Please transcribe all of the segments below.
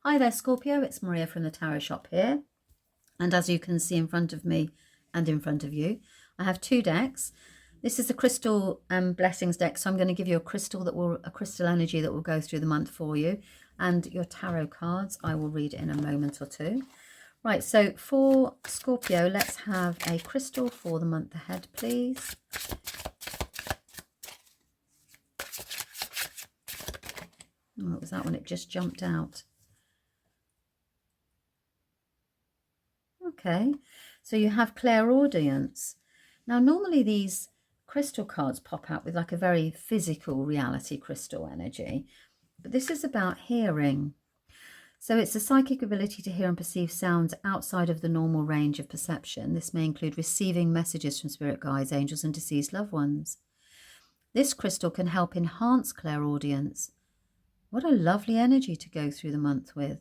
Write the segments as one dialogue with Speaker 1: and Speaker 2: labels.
Speaker 1: Hi there, Scorpio. It's Maria from the Tarot Shop here. And as you can see in front of me and in front of you, I have two decks. This is a crystal blessings deck. So I'm going to give you a crystal energy that will go through the month for you. And your tarot cards, I will read in a moment or two. Right, so for Scorpio, let's have a crystal for the month ahead, please. Oh, what was that one? It just jumped out. Okay, so you have clairaudience. Now, normally these crystal cards pop out with like a very physical reality crystal energy, but this is about hearing. So it's a psychic ability to hear and perceive sounds outside of the normal range of perception. This may include receiving messages from spirit guides, angels, and deceased loved ones. This crystal can help enhance clairaudience. What a lovely energy to go through the month with.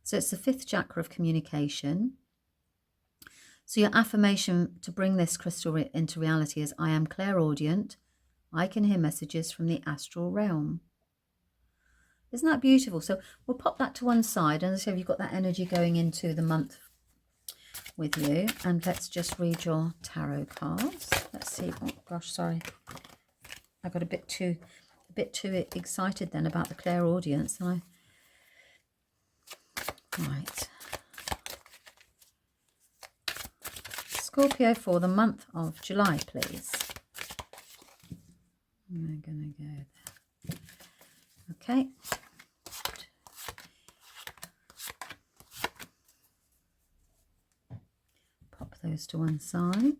Speaker 1: So it's the fifth chakra of communication. So your affirmation to bring this crystal into reality is, I am clairaudient. I can hear messages from the astral realm. Isn't that beautiful? So we'll pop that to one side. And so you've got that energy going into the month with you. And let's just read your tarot cards. Let's see. Oh gosh, sorry. I got a bit too excited then about the clairaudience. Right. Scorpio for the month of July, please. We're going to go there. Okay. Pop those to one side.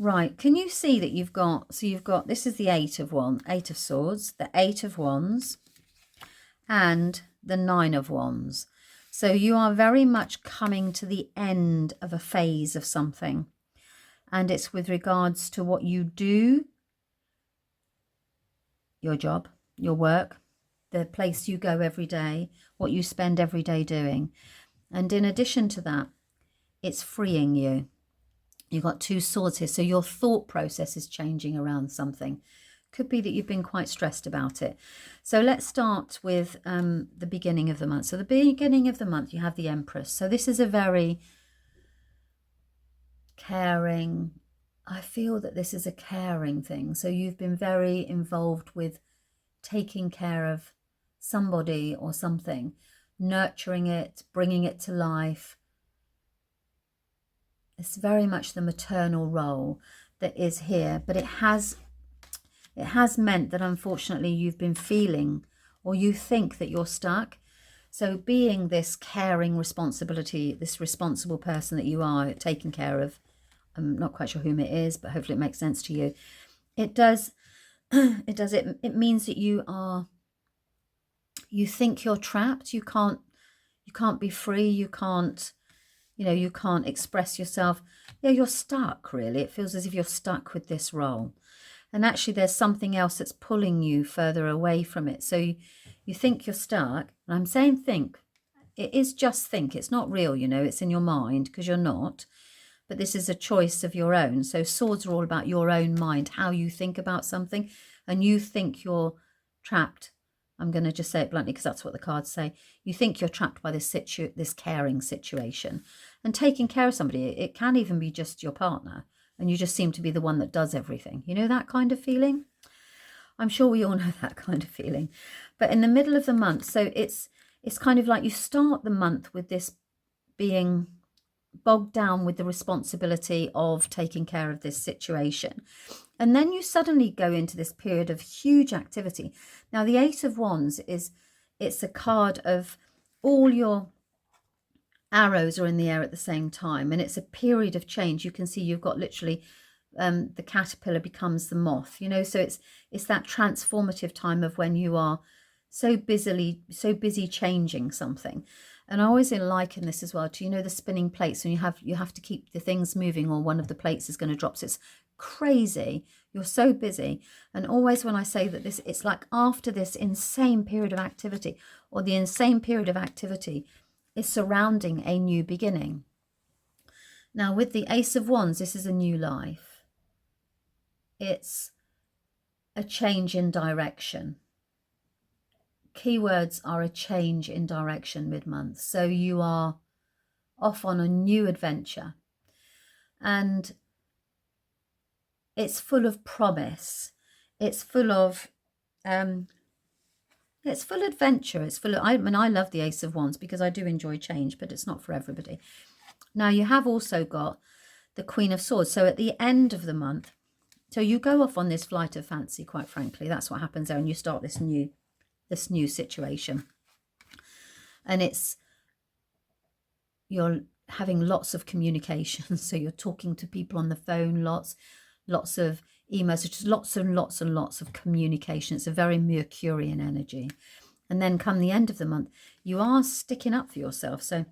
Speaker 1: Right, can you see that you've got, this is the Eight of Swords, the Eight of Wands, and the Nine of Wands. So you are very much coming to the end of a phase of something. And it's with regards to what you do, your job, your work, the place you go every day, what you spend every day doing. And in addition to that, it's freeing you. You've got two swords here. So your thought process is changing around something. Could be that you've been quite stressed about it. So let's start with the beginning of the month. So the beginning of the month, you have the Empress. So this is a very caring, I feel that this is a caring thing. So you've been very involved with taking care of somebody or something, nurturing it, bringing it to life. It's very much the maternal role that is here, but it has meant that unfortunately you've been feeling, or you think that you're stuck. So being this caring responsibility, this responsible person that you are, taking care of, I'm not quite sure whom it is, but hopefully it makes sense to you. It does, it means that you think you're trapped. You can't be free. You can't express yourself. Yeah, you're stuck, really. It feels as if you're stuck with this role. And actually, there's something else that's pulling you further away from it. So you think you're stuck. And I'm saying think. It is just think. It's not real, it's in your mind, because you're not. But this is a choice of your own. So swords are all about your own mind, how you think about something. And you think you're trapped. I'm going to just say it bluntly because that's what the cards say. You think you're trapped by this caring situation. And taking care of somebody, it can even be just your partner. And you just seem to be the one that does everything. You know that kind of feeling? I'm sure we all know that kind of feeling. But in the middle of the month, so it's kind of like you start the month with this being bogged down with the responsibility of taking care of this situation. And then you suddenly go into this period of huge activity. Now, the Eight of Wands it's a card of all your arrows are in the air at the same time. And it's a period of change. You can see you've got literally the caterpillar becomes the moth, so it's that transformative time of when you are so busy changing something. And I always liken this as well to, you know, the spinning plates, and you have to keep the things moving or one of the plates is going to drop. So it's crazy. You're so busy. And always when I say that this, it's like after this insane period of activity, or the insane period of activity is surrounding a new beginning. Now with the Ace of Wands, this is a new life. It's a change in direction. Keywords are a change in direction mid-month. So you are off on a new adventure. And it's full of promise. It's full of adventure. It's full of, I mean, I love the Ace of Wands because I do enjoy change, but it's not for everybody. Now you have also got the Queen of Swords. So at the end of the month, so you go off on this flight of fancy, quite frankly. That's what happens there, and you start this new situation. And you're having lots of communication. So you're talking to people on the phone, lots of emails, just lots and lots and lots of communication. It's a very Mercurian energy. And then come the end of the month, you are sticking up for yourself. So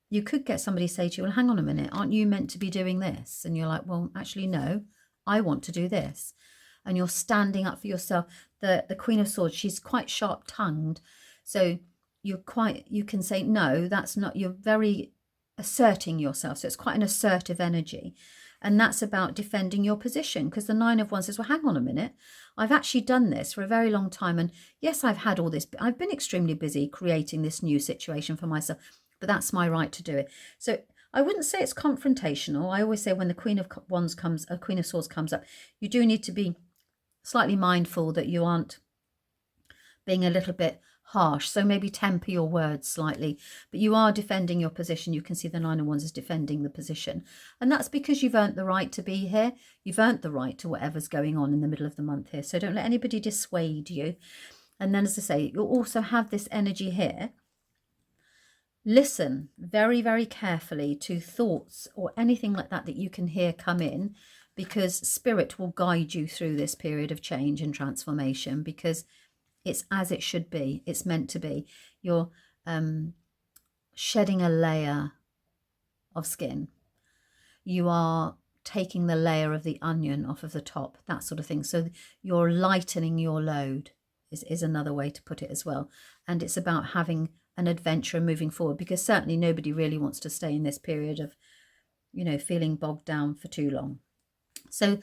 Speaker 1: you could get somebody say to you, well, hang on a minute, aren't you meant to be doing this? And you're like, well, actually, no, I want to do this. And you're standing up for yourself. The Queen of Swords, she's quite sharp-tongued. So you can say, no, that's not, you're very asserting yourself. So it's quite an assertive energy. And that's about defending your position, because the Nine of Wands says, well, hang on a minute. I've actually done this for a very long time. And yes, I've had all this. I've been extremely busy creating this new situation for myself, but that's my right to do it. So I wouldn't say it's confrontational. I always say when the Queen of Wands comes, a Queen of Swords comes up, you do need to be slightly mindful that you aren't being a little bit harsh. So maybe temper your words slightly, but you are defending your position. You can see the Nine of Wands is defending the position. And that's because you've earned the right to be here. You've earned the right to whatever's going on in the middle of the month here. So don't let anybody dissuade you. And then, as I say, you'll also have this energy here. Listen very, very carefully to thoughts or anything like that that you can hear come in, because Spirit will guide you through this period of change and transformation, because it's as it should be. It's meant to be. You're shedding a layer of skin. You are taking the layer of the onion off of the top, that sort of thing. So you're lightening your load is another way to put it as well. And it's about having an adventure and moving forward, because certainly nobody really wants to stay in this period of, you know, feeling bogged down for too long. So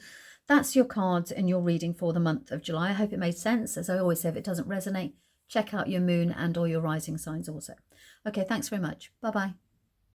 Speaker 1: that's your cards and your reading for the month of July. I hope it made sense. As I always say, if it doesn't resonate, check out your moon and or your rising signs also. Okay, thanks very much. Bye-bye.